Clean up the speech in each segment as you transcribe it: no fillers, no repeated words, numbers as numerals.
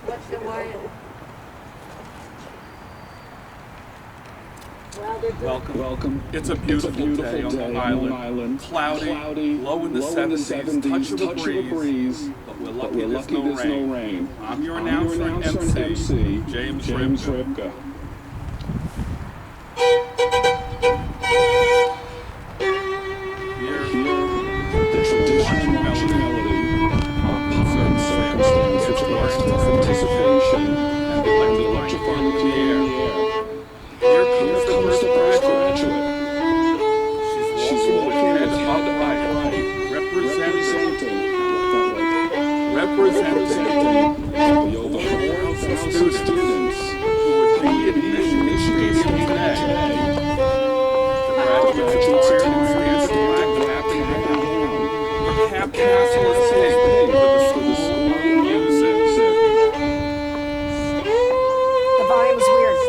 What's the word? Welcome. It's a beautiful day on Long Island. Cloudy, low in the 70s, touch of a breeze, but we're lucky there's no rain. I'm your announcer and MC, James Ripka. Here, the traditional melody of certain circumstances, anticipation, and the electrifying of the air. Here comes the first graduate. She's walking head upright, representing the over 4,000 students who would be admission today. The graduates are standing black, clapping down. Her cap castle is pink with the school of music. The volume is weird.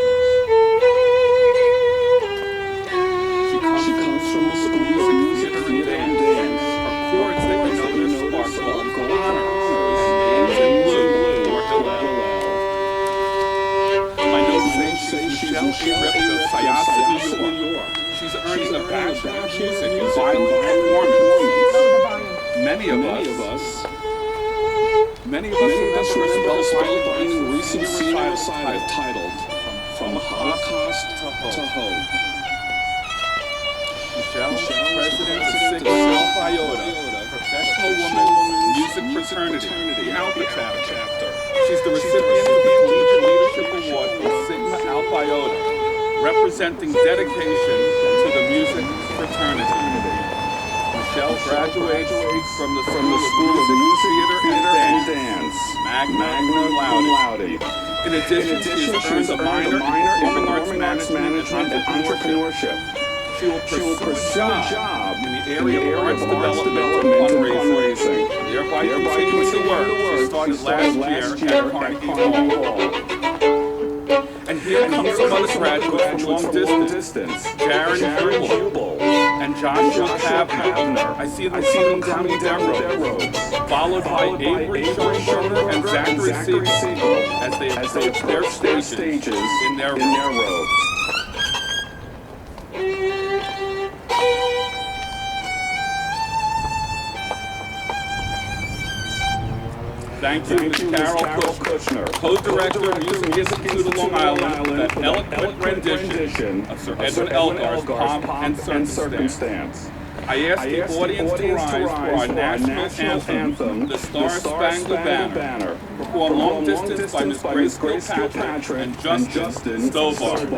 She comes from the school of music theatre and dance. Her chords that you know are called honor and blue or Hillel. My notes say she's Michele Ripka of Syosset, New York. She's earning a Bachelor of Music in Violin Performance. Many of us remember a spellbinding recent senior recital titled From Holocaust to Hope. Michele, president of Sigma Alpha Iota, professional women's music fraternity, the Alpha chapter. She's the recipient of the Collegiate Leadership Award from Sigma Alpha Iota, representing dedication to the music fraternity. Michele graduates from the School of Music Theatre and Dance, magna cum laude. In addition, she has earned a minor in performing arts management and entrepreneurship. She will pursue a job in the area of arts development and fundraising, thereby continuing the work she started last year at Carnegie Hall. And here comes some other graduates from long distance, Jared Hubel and Joshua Kavner. I see them coming down their roads, followed by Avery Schoenberger and Zachary Siegel as they approach their stages in their robes. Thank you, Ms. Carol Kushner, co-director of Music Institute of Long Island, for that eloquent rendition of Sir Edwin Elgar's Pomp and Circumstance. I ask the audience to rise for our national anthem, the Star-Spangled Banner, performed long distance by Ms. Grace Kilpatrick and Justin Stovard.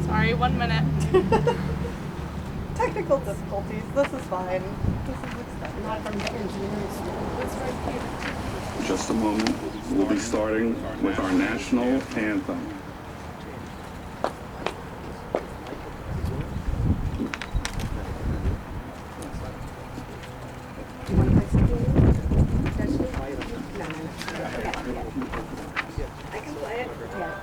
Sorry, 1 minute. Technical difficulties. This is fine. This is not from the engineering school. In just a moment, we'll be starting with our national anthem. I can play it. Yeah.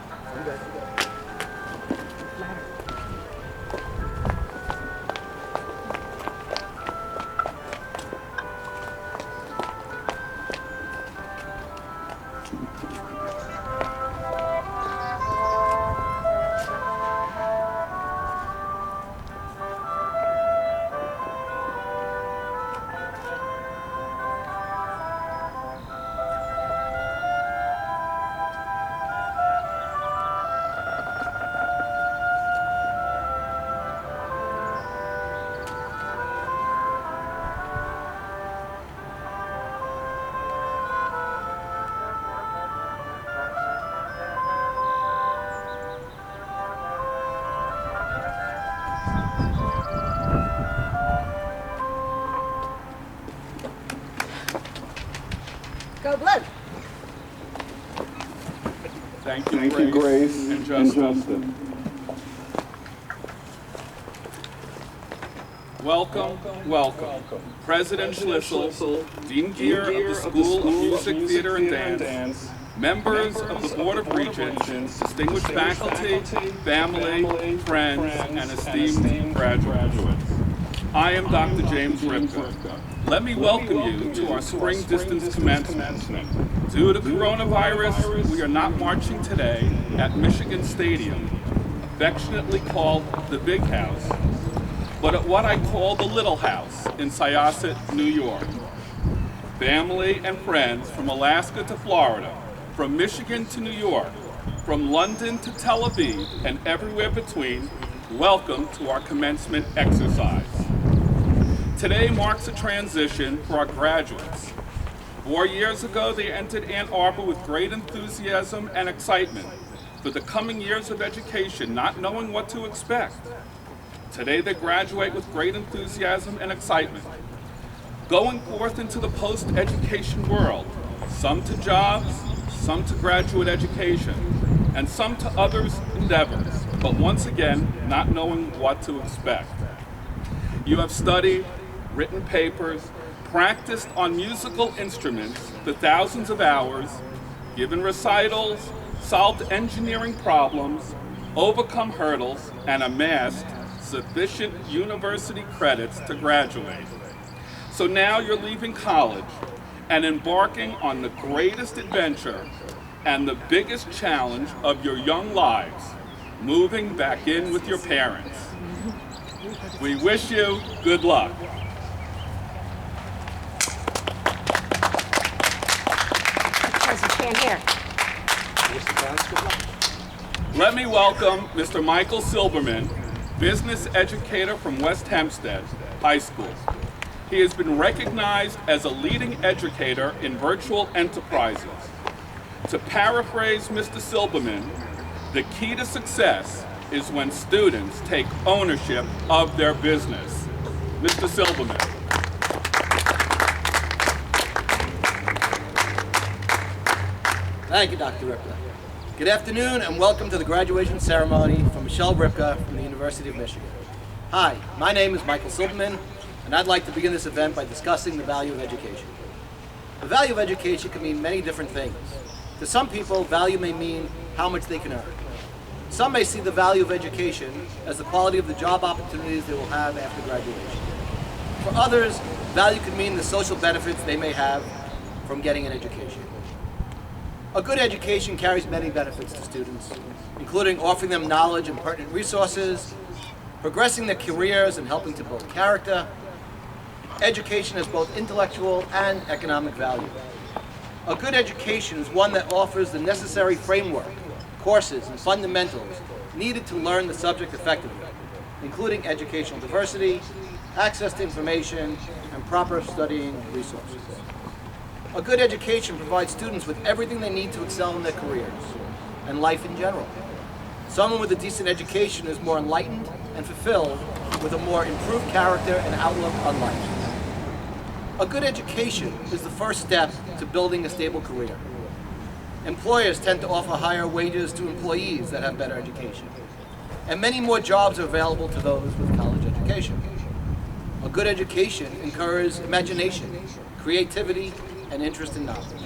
Go Blue! Thank you, Grace and Justin. Welcome, welcome. President Schlissel, Dean Gear of the School of Music, Theatre, and Dance, members of the Board of Regents, distinguished faculty, family, friends, and esteemed graduates. I am Dr. James Ripka. Let me welcome you to our spring distance commencement. Due to coronavirus, we are not marching today at Michigan Stadium, affectionately called the Big House, but at what I call the Little House in Syosset, New York. Family and friends from Alaska to Florida, from Michigan to New York, from London to Tel Aviv, and everywhere between, welcome to our commencement exercise. Today marks a transition for our graduates. 4 years ago, they entered Ann Arbor with great enthusiasm and excitement for the coming years of education, not knowing what to expect. Today, they graduate with great enthusiasm and excitement, going forth into the post-education world, some to jobs, some to graduate education, and some to others' endeavors, but once again, not knowing what to expect. You have studied, written papers, practiced on musical instruments for thousands of hours, given recitals, solved engineering problems, overcome hurdles, and amassed sufficient university credits to graduate. So now you're leaving college and embarking on the greatest adventure and the biggest challenge of your young lives, moving back in with your parents. We wish you good luck. Because you can't hear. Let me welcome Mr. Michael Silberman, business educator from West Hempstead High School. He has been recognized as a leading educator in virtual enterprises. To paraphrase Mr. Silberman, the key to success is when students take ownership of their business. Mr. Silberman. Thank you, Dr. Ripka. Good afternoon and welcome to the graduation ceremony for Michele Ripka from the University of Michigan. Hi, my name is Michael Silberman, and I'd like to begin this event by discussing the value of education. The value of education can mean many different things. To some people, value may mean how much they can earn. Some may see the value of education as the quality of the job opportunities they will have after graduation. For others, value could mean the social benefits they may have from getting an education. A good education carries many benefits to students, including offering them knowledge and pertinent resources, progressing their careers and helping to build character. Education has both intellectual and economic value. A good education is one that offers the necessary framework, courses, and fundamentals needed to learn the subject effectively, including educational diversity, access to information, and proper studying resources. A good education provides students with everything they need to excel in their careers and life in general. Someone with a decent education is more enlightened and fulfilled with a more improved character and outlook on life. A good education is the first step to building a stable career. Employers tend to offer higher wages to employees that have better education, and many more jobs are available to those with college education. A good education encourages imagination, creativity, and interest in knowledge.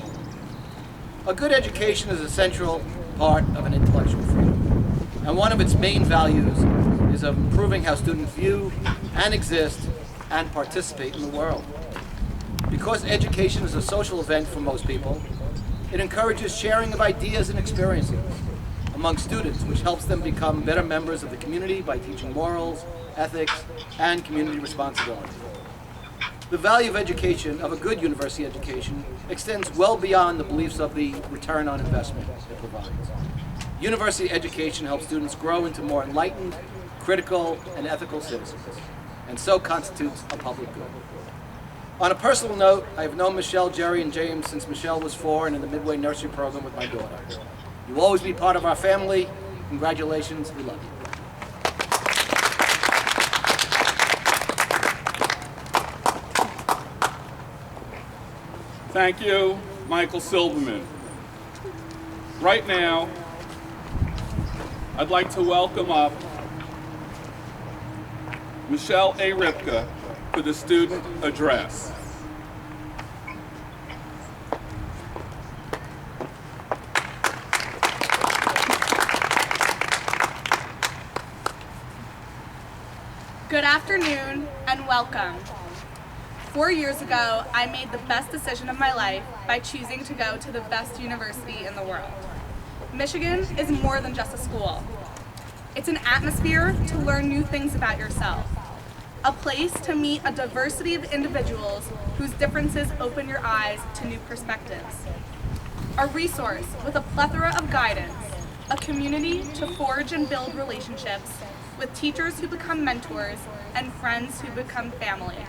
A good education is a central part of an intellectual freedom, and one of its main values is of improving how students view and exist and participate in the world. Because education is a social event for most people, it encourages sharing of ideas and experiences among students, which helps them become better members of the community by teaching morals, ethics, and community responsibility. The value of education, of a good university education, extends well beyond the beliefs of the return on investment it provides. University education helps students grow into more enlightened, critical, and ethical citizens, and so constitutes a public good. On a personal note, I have known Michele, Jerry, and James since Michele was 4 and in the Midway Nursery program with my daughter. You will always be part of our family. Congratulations, we love you. Thank you, Michael Silberman. Right now, I'd like to welcome up Michele A. Ripka, for the student address. Good afternoon and welcome. 4 years ago, I made the best decision of my life by choosing to go to the best university in the world. Michigan is more than just a school. It's an atmosphere to learn new things about yourself, a place to meet a diversity of individuals whose differences open your eyes to new perspectives, a resource with a plethora of guidance, a community to forge and build relationships with teachers who become mentors and friends who become family.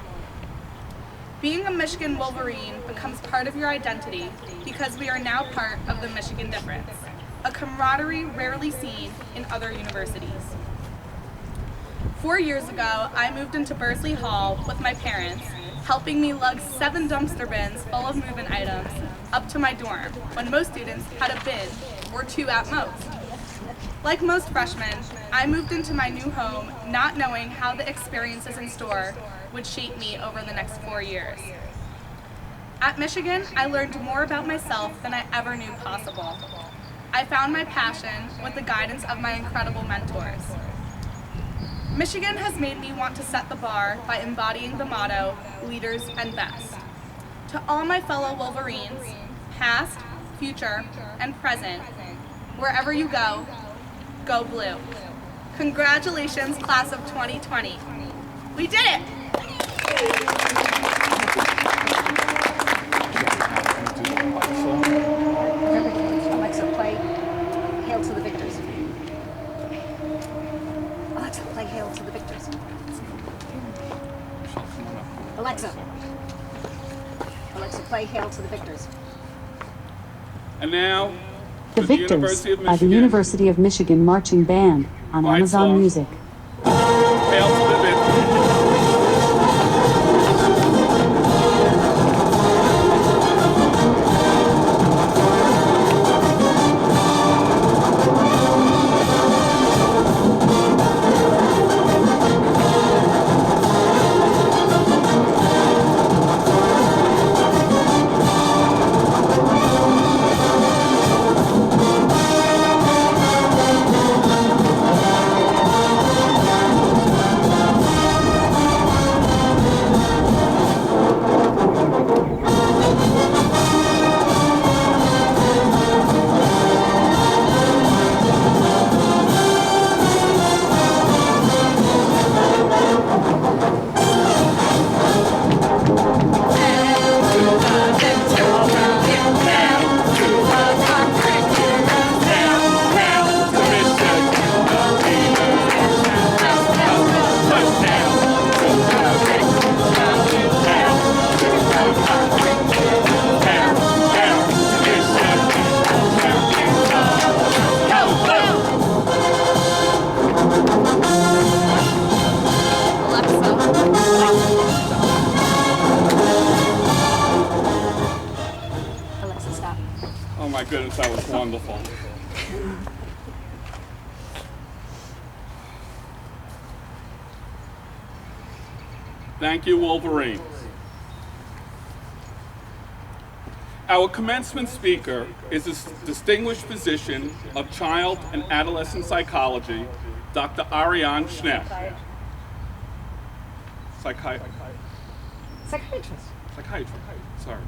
Being a Michigan Wolverine becomes part of your identity because we are now part of the Michigan difference, a camaraderie rarely seen in other universities. 4 years ago, I moved into Bursley Hall with my parents, helping me lug 7 dumpster bins full of move-in items up to my dorm when most students had a bin or 2 at most. Like most freshmen, I moved into my new home not knowing how the experiences in store would shape me over the next 4 years. At Michigan, I learned more about myself than I ever knew possible. I found my passion with the guidance of my incredible mentors. Michigan has made me want to set the bar by embodying the motto, leaders and best. To all my fellow Wolverines, past, future, and present, wherever you go, go blue. Congratulations, class of 2020. We did it! Alexa, play Hail to the Victors. Alexa, play Hail to the Victors. Alexa. Alexa, play Hail to the Victors. And now, The Victors by the University of Michigan Marching Band on Fight Amazon song. Music. Hail to the victors. Alexa, stop. Oh my goodness, that was wonderful. Thank you, Wolverines. Our commencement speaker is a distinguished physician of child and adolescent psychology, Dr. Ariane Schneck. Psychiatrist. Sorry.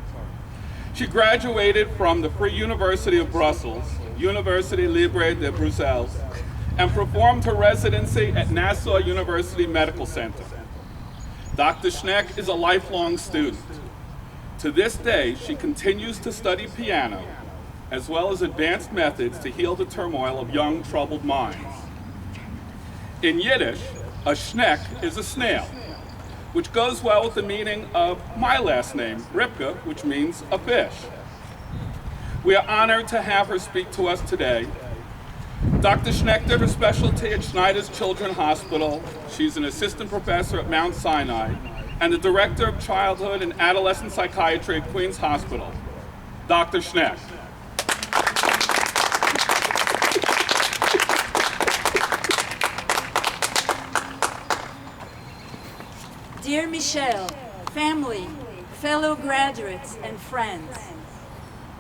She graduated from the Free University of Brussels, Université Libre de Bruxelles, and performed her residency at Nassau University Medical Center. Dr. Schneck is a lifelong student. To this day, she continues to study piano, as well as advanced methods to heal the turmoil of young, troubled minds. In Yiddish, a Schneck is a snail, which goes well with the meaning of my last name, Ripka, which means a fish. We are honored to have her speak to us today. Dr. Schneck did her specialty at Schneider's Children's Hospital. She's an assistant professor at Mount Sinai and the director of childhood and adolescent psychiatry at Queens Hospital. Dr. Schneck. Dear Michele, family, fellow graduates, and friends,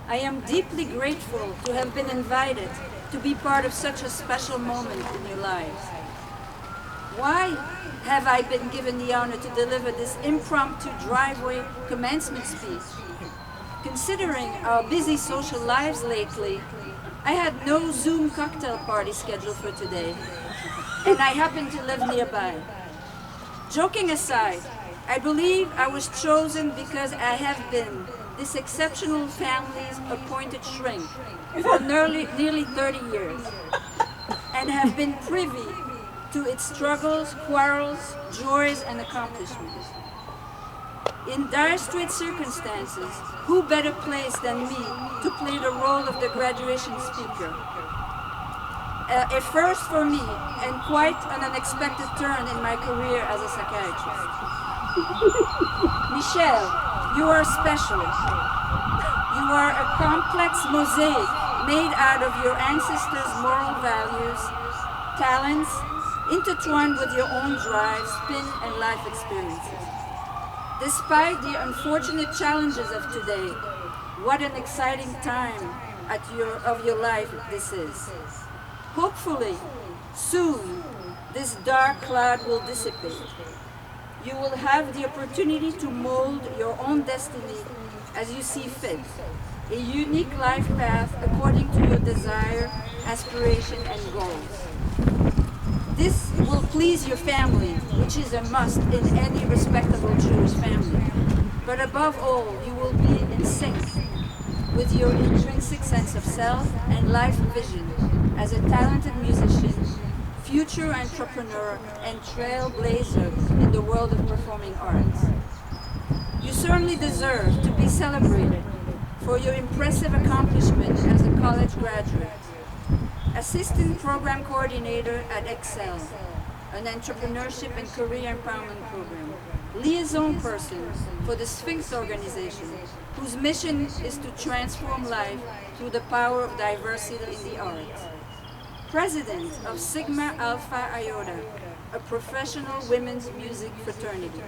I am deeply grateful to have been invited to be part of such a special moment in your lives. Why have I been given the honor to deliver this impromptu driveway commencement speech? Considering our busy social lives lately, I had no Zoom cocktail party scheduled for today, and I happen to live nearby. Joking aside, I believe I was chosen because I have been this exceptional family's appointed shrink for nearly 30 years, and have been privy to its struggles, quarrels, joys, and accomplishments. In dire straits circumstances, who better place than me to play the role of the graduation speaker? A first for me, and quite an unexpected turn in my career as a psychiatrist. Michele, you are special. You are a complex mosaic made out of your ancestors' moral values, talents, intertwined with your own drive, spin, and life experiences. Despite the unfortunate challenges of today, what an exciting time of your life this is. Hopefully, soon, this dark cloud will dissipate. You will have the opportunity to mold your own destiny as you see fit, a unique life path according to your desire, aspiration, and goals. This will please your family, which is a must in any respectable Jewish family. But above all, you will be in sync with your intrinsic sense of self and life vision as a talented musician, future entrepreneur, and trailblazer in the world of performing arts. You certainly deserve to be celebrated for your impressive accomplishment as a college graduate. Assistant Program Coordinator at Excel, an entrepreneurship and career empowerment program. Liaison person for the Sphinx organization, whose mission is to transform life through the power of diversity in the arts. President of Sigma Alpha Iota, a professional women's music fraternity.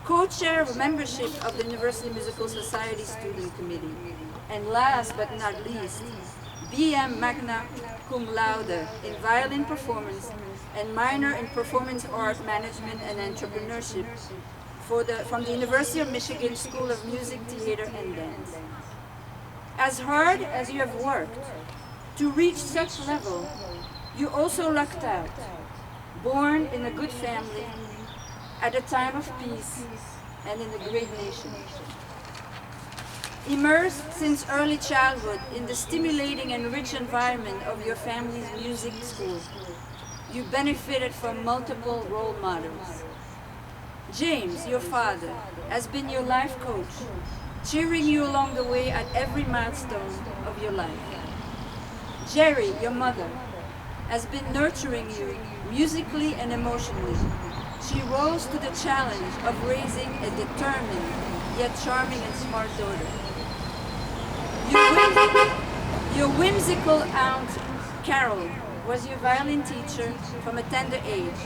Co-chair of membership of the University Musical Society Student Committee. And last but not least, BM Magna Cum Laude in violin performance and minor in performance art management and entrepreneurship from the University of Michigan School of Music, Theatre, and Dance. As hard as you have worked to reach such level, you also lucked out, born in a good family, at a time of peace, and in a great nation. Immersed since early childhood in the stimulating and rich environment of your family's music school, you benefited from multiple role models. James, your father, has been your life coach, cheering you along the way at every milestone of your life. Jerry, your mother, has been nurturing you musically and emotionally. She rose to the challenge of raising a determined, yet charming and smart daughter. Your whimsical aunt, Carol, was your violin teacher from a tender age.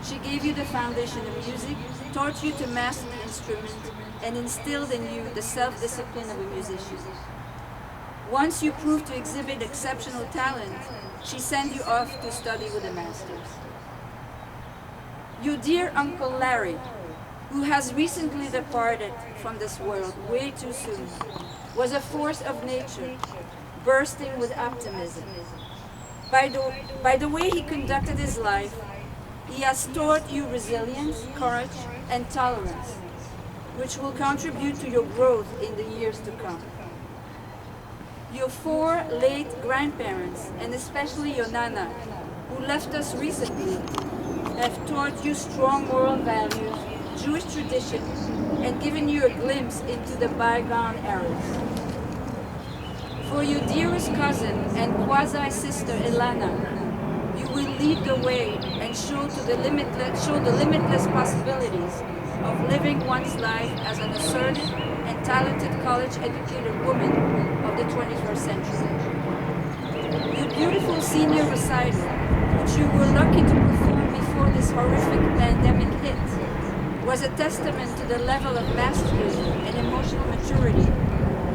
She gave you the foundation of music, taught you to master the instrument, and instilled in you the self-discipline of a musician. Once you proved to exhibit exceptional talent, she sent you off to study with a master's. Your dear Uncle Larry, who has recently departed from this world way too soon, was a force of nature, bursting with optimism. By the way he conducted his life, he has taught you resilience, courage, and tolerance, which will contribute to your growth in the years to come. Your 4 late grandparents, and especially your Nana, who left us recently, have taught you strong moral values, Jewish tradition, and given you a glimpse into the bygone eras. For your dearest cousin and quasi-sister Ilana, you will lead the way and show the limitless possibilities of living one's life as an assertive and talented college-educated woman of the 21st century. Your beautiful senior recital, which you were lucky to perform before this horrific pandemic hit, was a testament to the level of mastery and emotional maturity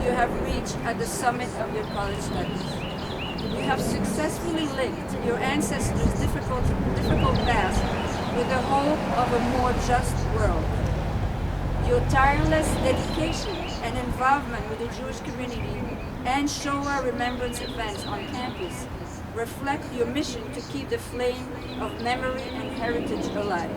you have reached at the summit of your college studies. You have successfully linked your ancestors' difficult past with the hope of a more just world. Your tireless dedication and involvement with the Jewish community and Shoah remembrance events on campus reflect your mission to keep the flame of memory and heritage alive.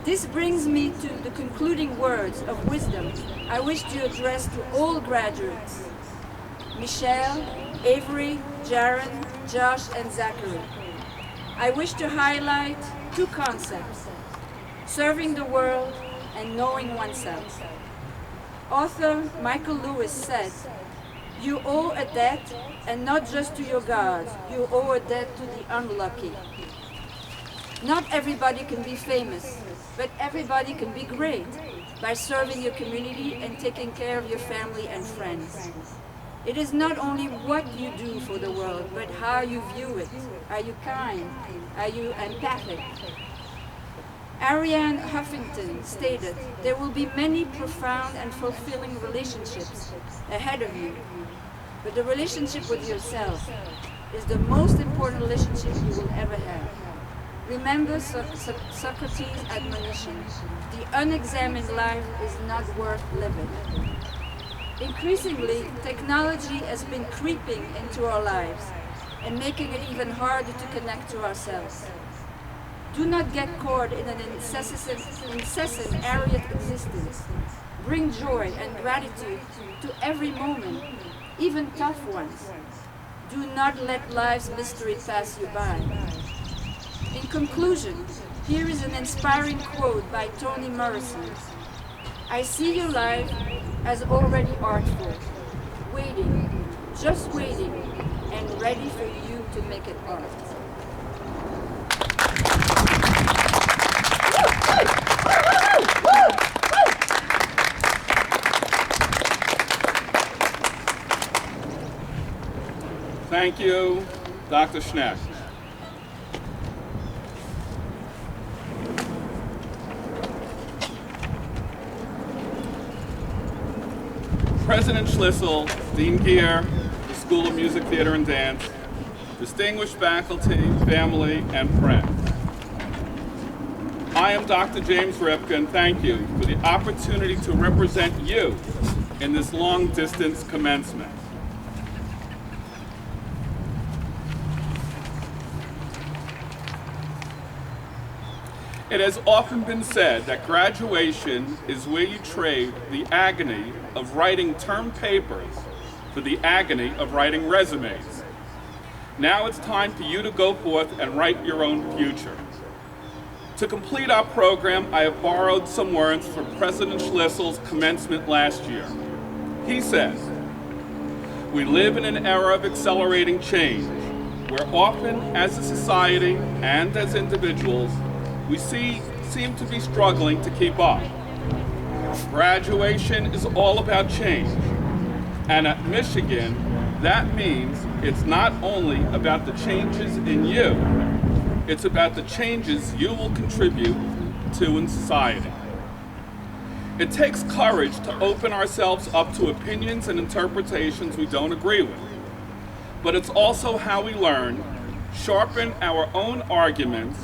This brings me to the concluding words of wisdom I wish to address to all graduates. Michelle, Avery, Jaron, Josh, and Zachary. I wish to highlight two concepts: serving the world and knowing oneself. Author Michael Lewis said, "You owe a debt, and not just to your gods, you owe a debt to the unlucky." Not everybody can be famous, but everybody can be great by serving your community and taking care of your family and friends. It is not only what you do for the world, but how you view it. Are you kind? Are you empathic? Ariane Huffington stated, "There will be many profound and fulfilling relationships ahead of you, but the relationship with yourself is the most important relationship you will ever have." Remember Socrates' admonition, "The unexamined life is not worth living." Increasingly, technology has been creeping into our lives and making it even harder to connect to ourselves. Do not get caught in an incessant arrogant existence. Bring joy and gratitude to every moment, even tough ones. Do not let life's mystery pass you by. In conclusion, here is an inspiring quote by Toni Morrison. "I see your life as already artful, waiting, just waiting, and ready for you to make it art." Thank you, Dr. Schneck. President Schlissel, Dean Geer, the School of Music, Theater, and Dance, distinguished faculty, family, and friends. I am Dr. James Ripka, and thank you for the opportunity to represent you in this long-distance commencement. It has often been said that graduation is where you trade the agony of writing term papers for the agony of writing resumes. Now it's time for you to go forth and write your own future. To complete our program, I have borrowed some words from President Schlissel's commencement last year. He says, "We live in an era of accelerating change, where often as a society and as individuals, we seem to be struggling to keep up. Graduation is all about change, and at Michigan, that means it's not only about the changes in you, it's about the changes you will contribute to in society. It takes courage to open ourselves up to opinions and interpretations we don't agree with, but it's also how we learn, sharpen our own arguments,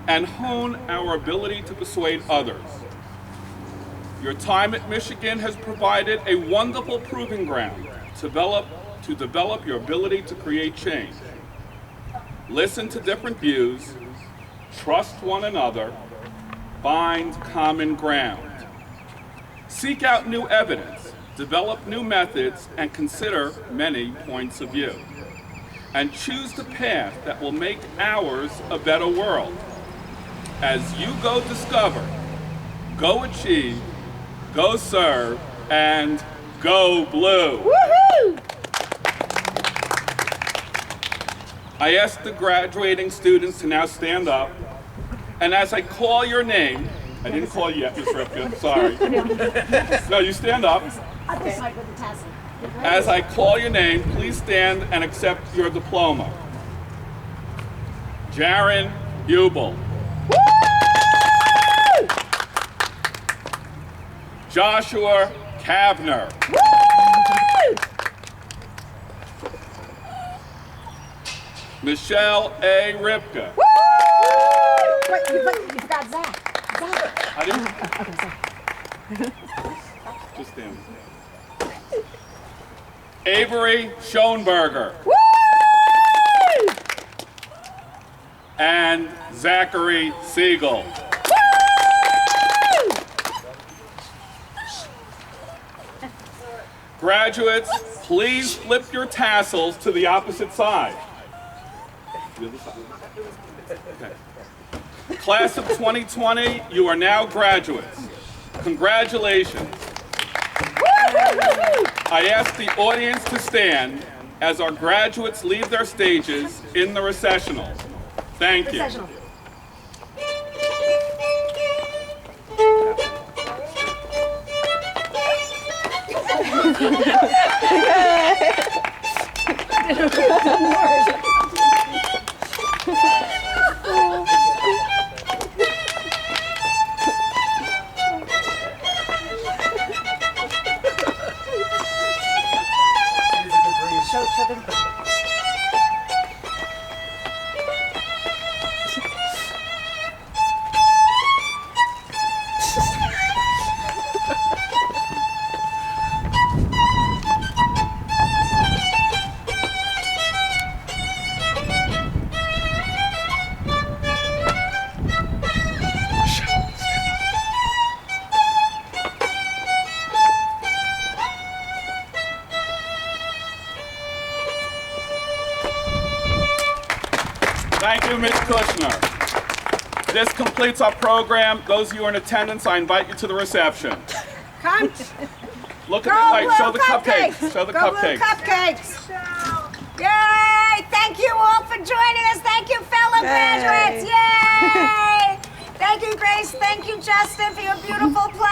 and hone our ability to persuade others. Your time at Michigan has provided a wonderful proving ground to develop your ability to create change. Listen to different views, trust one another, find common ground. Seek out new evidence, develop new methods, and consider many points of view. And choose the path that will make ours a better world. As you go discover, go achieve, go serve, and go blue." Woohoo! I ask the graduating students to now stand up, and as I call your name, I didn't call you yet, Ms. Ripka, sorry. No, you stand up. Up this side with the tassel. As I call your name, please stand and accept your diploma. Jaron Hubel. Woo! Joshua Kavner. Michele A. Ripka. Wait, you forgot Zach. I didn't. Just stand. Avery Schoenberger. And Zachary Siegel. Graduates, please flip your tassels to the opposite side. The other side. Okay. Class of 2020, you are now graduates. Congratulations. I ask the audience to stand as our graduates leave their stages in the recessional. Thank you. Recessional. Show them. Thank you, Ms. Kushner. This completes our program. Those of you in attendance, I invite you to the reception. Come. Look at the lights. Show the cupcakes. Show the Go blue cupcakes. cupcakes. Yay! Thank you all for joining us. Thank you, fellow graduates. Yay! Thank you, Grace. Thank you, Justin, for your beautiful play.